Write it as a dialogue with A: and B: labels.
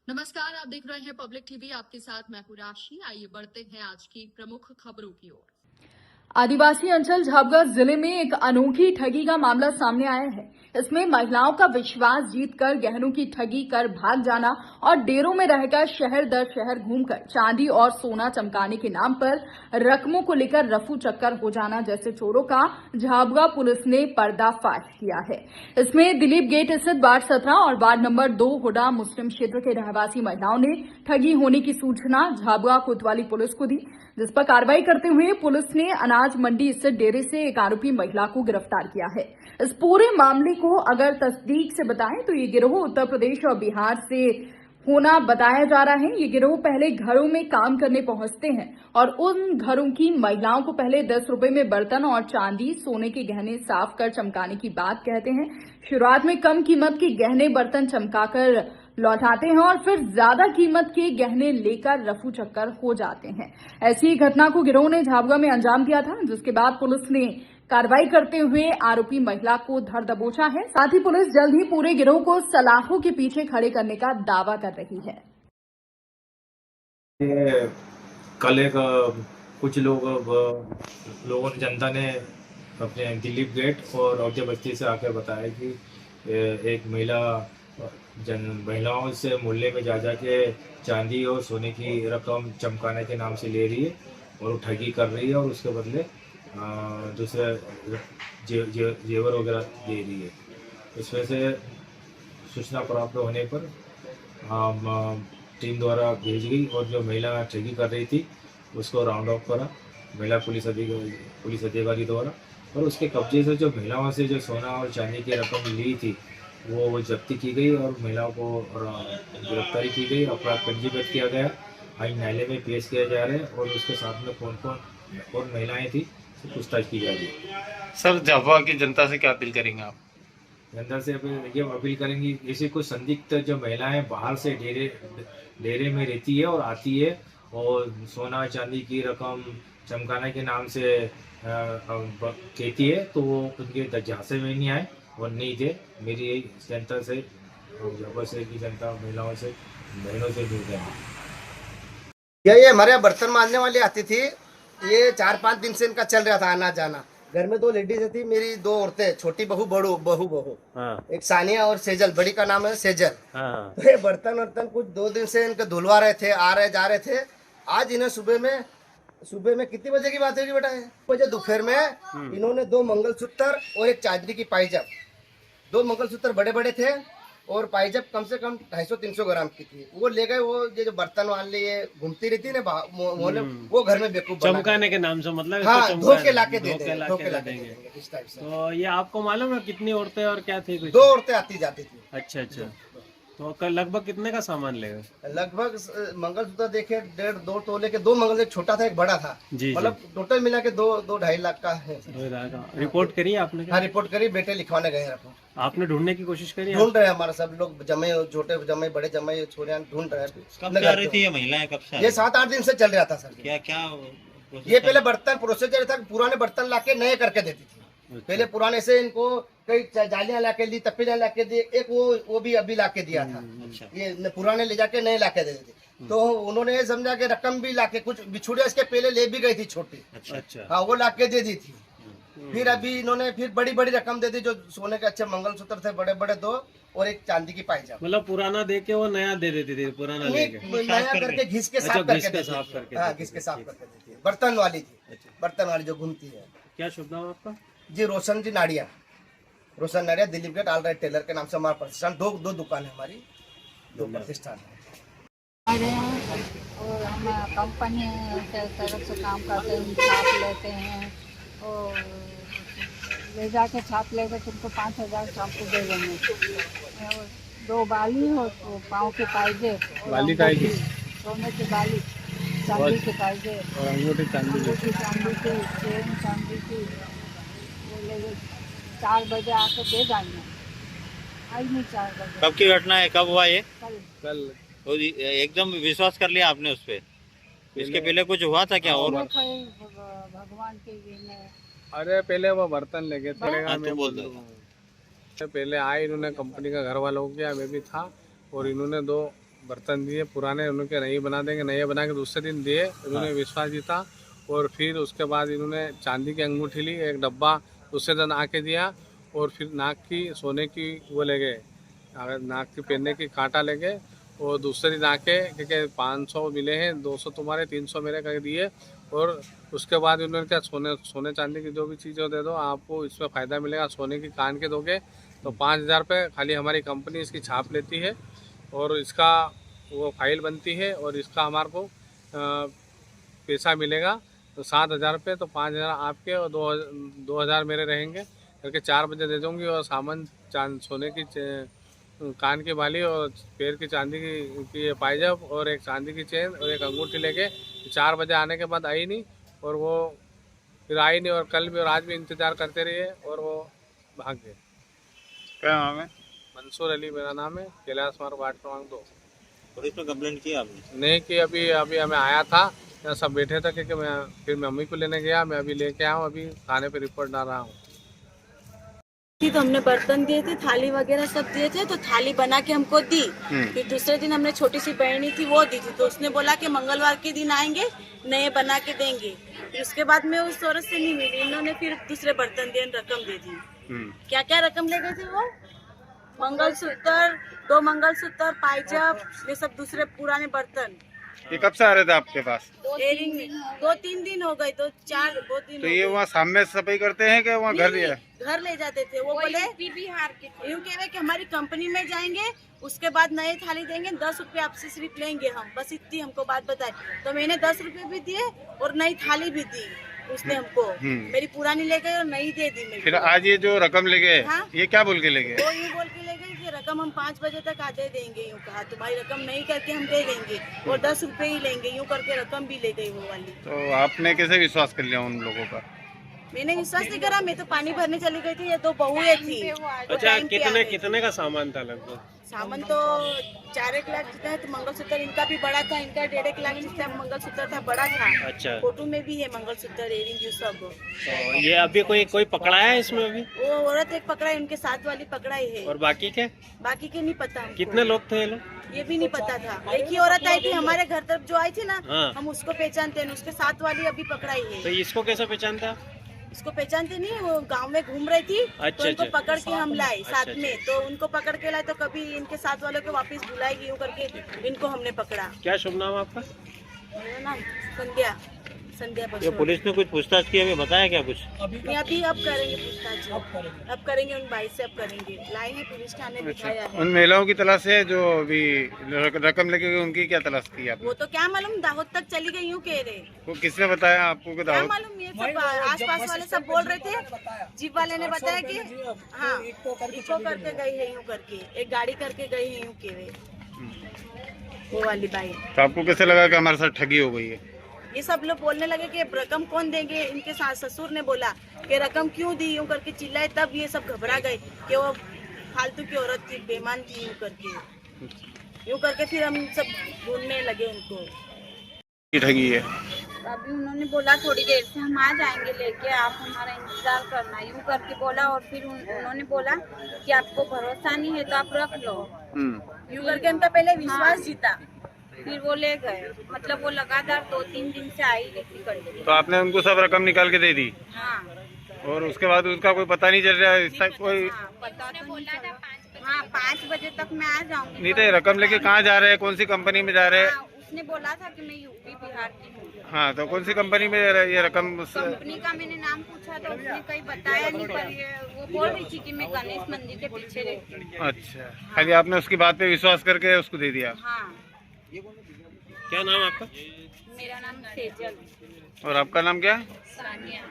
A: नमस्कार, आप देख रहे हैं पब्लिक टीवी। आपके साथ मैं हूं राशि। आइए बढ़ते हैं आज की प्रमुख खबरों की ओर। आदिवासी अंचल झाबुआ जिले में एक अनोखी ठगी का मामला सामने आया है। इसमें महिलाओं का विश्वास जीतकर गहनों की ठगी कर भाग जाना और डेरों में रहकर शहर दर शहर घूमकर चांदी और सोना चमकाने के नाम पर रकमों को लेकर रफू चक्कर हो जाना जैसे चोरों का झाबुआ पुलिस ने पर्दाफाश किया है। इसमें दिलीप गेट स्थित वार्ड 17 और वार्ड नंबर 2 हुडा मुस्लिम क्षेत्र के रहवासी महिलाओं ने ठगी होने की सूचना झाबुआ कोतवाली पुलिस को दी, जिस पर कार्रवाई करते हुए पुलिस ने अनाज मंडी स्थित डेरे से एक आरोपी महिला को गिरफ्तार किया है। इस पूरे मामले को अगर तस्दीक से बताएं तो ये गिरोह उत्तर प्रदेश और बिहार से होना बताया जा रहा है। ये गिरोह पहले घरों में काम करने पहुंचते हैं और उन घरों की महिलाओं को पहले 10 रुपए में बर्तन और चांदी सोने के गहने साफ कर चमकाने की बात कहते हैं। शुरुआत में कम कीमत के गहने बर्तन चमकाकर लौटाते हैं और फिर ज्यादा कीमत के गहने लेकर रफू चक्कर हो जाते हैं। ऐसी ही घटना को गिरोह ने झाबुआ में अंजाम दिया था, जिसके बाद पुलिस ने कार्रवाई करते हुए आरोपी महिला को धर दबोचा है। साथ ही पुलिस जल्द ही पूरे गिरोह को सलाखों के पीछे खड़े करने का दावा कर रही है।
B: कल एक कुछ लोगों ने जनता ने अपने दिलीप गेट और औरजा बस्ती से आकर बताया कि एक महिलाओं से मोहल्ले में जा के चांदी और सोने की रकम चमकाने के नाम से ले रही है और ठगी कर रही है और उसके बदले दूसरे जेवर वगैरह दे रही है। इस वजह से सूचना प्राप्त होने पर टीम द्वारा भेज गई और जो महिला ठगी कर रही थी उसको राउंड ऑफ करा महिला पुलिस अधिकारी द्वारा, और उसके कब्जे से जो महिलाओं से जो सोना और चांदी की रकम ली थी वो जब्ती की गई और महिलाओं को गिरफ्तारी की गई। अपराध पंजीबद्ध किया गया, आज न्यायालय में पेश किया जा रहा है और उसके साथ में कौन कौन और महिलाएं थी पूछताछ की जा रही है।
C: सर, झाबुआ की जनता से क्या अपील करेंगे आप?
B: जनता से ये अपील करेंगे, ऐसे कुछ संदिग्ध जो महिलाएं बाहर से डेरे में रहती है और आती है और सोना चांदी की रकम चमकाने के नाम से कहती है, तो वो उनके झांसे में नहीं आए और नहीं थे। मेरी यही जनता से झाबुआ से की जनता महिलाओं से बहनों से दूर है।
D: ये हमारे यहाँ बर्तन मांजने वाली आती थी। ये 4-5 दिन से इनका चल रहा था आना जाना। घर में 2 लेडीज थी, मेरी 2 औरतें, छोटी बहू बहू एक सानिया और सेजल, बड़ी का नाम है सेजल। तो ये बर्तन कुछ 2 दिन से इनके धुलवा रहे थे, आ रहे जा रहे थे। आज इन्हें सुबह में कितनी बजे की बात होगी बेटा? 1 बजे दोपहर में इन्होंने 2 मंगलसूत्र और एक चांदी की पायजब, 2 मंगलसूत्र बड़े बड़े थे और पायजब कम से कम 250-300 ग्राम की थी, वो ले गए। वो ये जो बर्तन वाले ये घूमती रहती ना मोहल्ले, वो घर में बेवकूफ
C: चमकाने के नाम से, मतलब
D: हाँ, धोखे लाके देंगे इस टाइप से।
C: तो ये आपको मालूम है कितनी औरतें और क्या थी?
D: 2 औरतें आती जाती थी।
C: अच्छा। तो कल लगभग कितने का सामान लेगा?
D: लगभग मंगलसूत्र देखे 1.5-2 तोले के, 2 मंगल, एक छोटा था एक बड़ा था, मतलब टोटल मिला के 2-2.5 लाख का है।
C: रिपोर्ट करी आपने?
D: हाँ, रिपोर्ट करी, बेटे लिखवाने गए रिपोर्ट।
C: आपने ढूंढने की कोशिश करी?
D: ढूंढ रहे हैं, हमारा सब लोग जमे, छोटे जमे, बड़े जमे, छोरे ढूंढ रहे हैं।
E: कब से आ रही थी ये महिलाएं? कब से?
D: ये 7-8 दिन से चल रहा था सर।
E: क्या
D: ये पहले बर्तन प्रोसीजर था, पुराने बर्तन लाके नए करके देती थी। पहले पुराने से इनको कई जालियां लाके दी, तपेलियां लाके दी, एक वो भी अभी लाके दिया था। ये पुराने ले जाके नए लाके दे देते। तो उन्होंने ये समझा कि रकम भी लाके, कुछ बिछुड़िया इसके पहले ले भी गई थी छोटी।
C: अच्छा।
D: हाँ, वो लाके दे दी थी। फिर अभी इन्होंने फिर बड़ी रकम दे दी, जो सोने के अच्छे मंगलसूत्र थे बड़े 2 और एक चांदी की पायजामा।
C: मतलब पुराना दे के वो नया दे देती थी? पुराना
D: नया करके घिस के साफ करके हाँ, घिस के साफ करके देती है। बर्तन वाली थी, बर्तन वाली जो घूमती है।
C: क्या शुभ नाम आपका?
D: जी Roshan Nadia, Dilip get all right tailor के नाम से हमारा प्रतिष्ठान, 2 दुकान है हमारी, 2 प्रतिष्ठान है।
F: और हम कंपनी के तरफ से काम करते हैं, छाप लेते हैं और ले जाके छाप लेकर तुमको 5,000 छाप को दे देंगे। और 2 बाली हो तो पाँव के पायजे,
C: बाली का
F: सोने की बाली, चांदी के पायजे,
C: अंगूठी चांदी की,
F: चेन चांदी की, 4 बजे आके दे जाएंगे। आज नहीं 4 बजे।
E: कब की घटना है? कब हुआ ये?
F: कल।
E: तो एकदम विश्वास कर लिया आपने उस पे? इसके पहले कुछ हुआ था क्या? और
F: भगवान के
G: अरे पहले वो बर्तन लेके
E: तो बोल दो।
G: पहले आए इन्होंने, कंपनी का घर वालों को किया, मैं भी था, और इन्होंने 2 बर्तन दिए पुराने, उन्होंने नहीं बना देंगे, नए बना के दूसरे दिन दिए। इन्होंने विश्वास जीता और फिर उसके बाद इन्होंने चांदी की अंगूठी ली, एक डब्बा दूसरे दिन आके दिया और फिर नाक की सोने की वो ले गए, नाक की पहनने की कांटा ले गए और दूसरे दिन आके क्योंकि 500 मिले हैं, 200 तुम्हारे 300 मेरे कर दिए। और उसके बाद उन्होंने क्या सोने चांदी की जो भी चीज़ें दे दो, आपको इसमें फ़ायदा मिलेगा। सोने की कान के दोगे तो 5,000 रुपये खाली हमारी कंपनी इसकी छाप लेती है और इसका वो फाइल बनती है और इसका हमारे को पैसा मिलेगा। तो 7,000 रुपये, तो 5,000 आपके और 2,000 मेरे रहेंगे करके 4 बजे दे दूँगी। और सामान सोने की कान की बाली और पैर की चांदी की पायजब और एक चांदी की चेन और एक अंगूठी लेके 4 बजे आने के बाद आई नहीं और वो फिर आई नहीं और कल भी और आज भी इंतज़ार करते रहिए और वो भाग गए।
E: क्या नाम है?
G: मंसूर अली मेरा नाम है, कैलाश मार्ग वार्ड क्रमांक 2।
E: पुलिस में कंप्लेंट की आपने?
G: नहीं कि अभी हमें आया था, यहाँ सब बैठे थे क्योंकि मैं फिर मम्मी को लेने गया, मैं अभी लेके आया हूँ, अभी थाने पे रिपोर्ट डाल रहा हूँ।
H: तो हमने बर्तन दिए थे, थाली वगैरह सब दिए थे, तो थाली बना के हमको दी। फिर दूसरे दिन हमने छोटी सी बहनी थी वो दी थी, तो उसने बोला कि मंगलवार के दिन आएंगे नए बना के देंगे। फिर उसके बाद में उस औरत से नहीं मिली, इन्होंने फिर दूसरे बर्तन दिए, रकम दे दी। क्या क्या रकम ले गए थे वो? मंगलसूत्र, 2 मंगलसूत्र, पायजब, ये सब दूसरे पुराने बर्तन।
I: ये कब से आ रहे थे आपके पास?
H: 2-3 दिन हो गए, तो 2 दिन।
I: तो ये वहाँ सामने सफाई करते हैं कि वहाँ घर दिया?
H: घर ले जाते थे। वो बोले बिहार के यूँ कह रहे कि हमारी कंपनी में जाएंगे, उसके बाद नए थाली देंगे, 10 रुपए आपसे सिर्फ लेंगे हम, बस इतनी हमको बात बताए। तो मैंने 10 रुपए भी दिए और नई थाली भी दी उसने हमको। मेरी पुरानी ले गई और नई दे दी मेरे।
I: फिर आज ये जो रकम ले गए,
H: हाँ?
I: ये क्या बोल के ले गए?
H: वो यूँ बोल के ले गए कि रकम हम 5 बजे तक आ दे देंगे, यूँ कहा तुम्हारी रकम नहीं करके हम दे देंगे और 10 रुपए ही लेंगे, यूँ करके रकम भी ले गई वो वाली।
I: तो आपने कैसे विश्वास कर लिया उन लोगों पर?
H: मैंने विश्वास नहीं करा, मैं तो पानी भरने चली गई थी, ये 2 बहुएं थी।
C: अच्छा, कितने का सामान था लगभग?
H: सामान तो 4-1 लाख जितना है। तो मंगलसूत्र इनका भी बड़ा था, इनका 1.5 लाख जितना मंगलसूत्र था, बड़ा था।
C: अच्छा,
H: फोटो में भी है मंगलसूत्र, इयरिंग, ये सब।
C: तो ये अभी कोई पकड़ा है इसमें अभी?
H: वो औरत एक पकड़ा है, उनके साथ वाली पकड़ाई है।
C: और बाकी के
H: नहीं पता हमको।
C: कितने लोग थे ये लोग?
H: ये भी नहीं पता था। एक ही औरत आई थी हमारे घर तरफ जो आई थी ना,
C: हाँ।
H: हम उसको पहचानते हैं, उसके साथ वाली अभी पकड़ाई है।
C: तो इसको कैसे पहचानते आप?
H: इसको पहचानते नहीं, वो गांव में घूम रही थी।
C: अच्छा,
H: तो इनको
C: अच्छा।
H: पकड़ के हम लाए साथ
C: अच्छा,
H: में। तो उनको पकड़ के लाए तो कभी इनके साथ वालों को वापस बुलाएगी, यूँ करके इनको हमने पकड़ा।
C: क्या शुभ नाम आपका?
H: मेरा नाम संध्या
E: ये
H: बसोड़।
E: पुलिस ने कुछ पूछताछ की, अभी बताया क्या कुछ?
H: नहीं, अभी अब करेंगे पूछताछ, अब करेंगे उन भाई से, अब करेंगे। लाए हैं पुलिस थाने, बिठाया है।
I: उन महिलाओं की तलाश है जो अभी रकम लेके गई, उनकी क्या तलाश की आपने?
H: वो तो क्या मालूम, दाहोद तक चली गई यूँ कह रहे।
I: वो किसने बताया आपको कि
H: क्या
I: दाऊद?
H: मालूम, ये सब आसपास वाले सब बोल रहे थे। जीप वाले ने बताया कि हाँ इको करके गई है, यूँ करके एक गाड़ी करके गई है, यूँ कह रहे वो वाली बाई।
I: तो आपको कैसे लगा कि हमारे साथ ठगी हो गई है?
H: ये सब लोग बोलने लगे कि रकम कौन देंगे। इनके सास ससुर ने बोला कि रकम क्यों दी, यूँ करके चिल्लाए। तब ये सब घबरा गए कि वो फालतू की औरत थी, बेईमान थी, यूँ करके फिर हम सब ढूंढने लगे उनको।
I: ठगी है।
F: अभी उन्होंने बोला थोड़ी देर से हम आ जाएंगे लेके, आप हमारा इंतजार करना, यूँ करके बोला। और फिर उन्होंने बोला कि आपको भरोसा नहीं है तो आप रख लो,
H: यूँ करके उनका पहले विश्वास जीता।
F: फिर वो ले गए। मतलब वो लगातार 2-3 दिन से आई रही थी कंटिन्यू।
I: तो आपने उनको सब रकम निकाल के दे दी?
F: हाँ।
I: और उसके बाद उसका कोई पता नहीं चल रहा है? इसका कोई
F: पता तो नहीं चला। हाँ, 5 बजे तक मैं आ जाऊंगी।
I: नहीं, तो ये रकम लेके कहाँ जा रहे हैं, कौन सी कंपनी में जा रहे हैं?
F: उसने बोला था कि मैं यूपी बिहार की हूँ।
I: हाँ, तो कौन सी कंपनी में ये रकम?
F: कंपनी का मैंने नाम पूछा तो उसने कहीं बताया नहीं, पर ये वो बोल रही थी कि मैं गणेश मंदिर के पीछे रहती हूँ।
I: अच्छा, खाली आपने उसकी बात पे विश्वास करके उसको दे दिया?
F: हाँ।
C: क्या नाम आपका?
F: मेरा नाम सेजल।
I: और आपका नाम क्या है?
F: सानिया।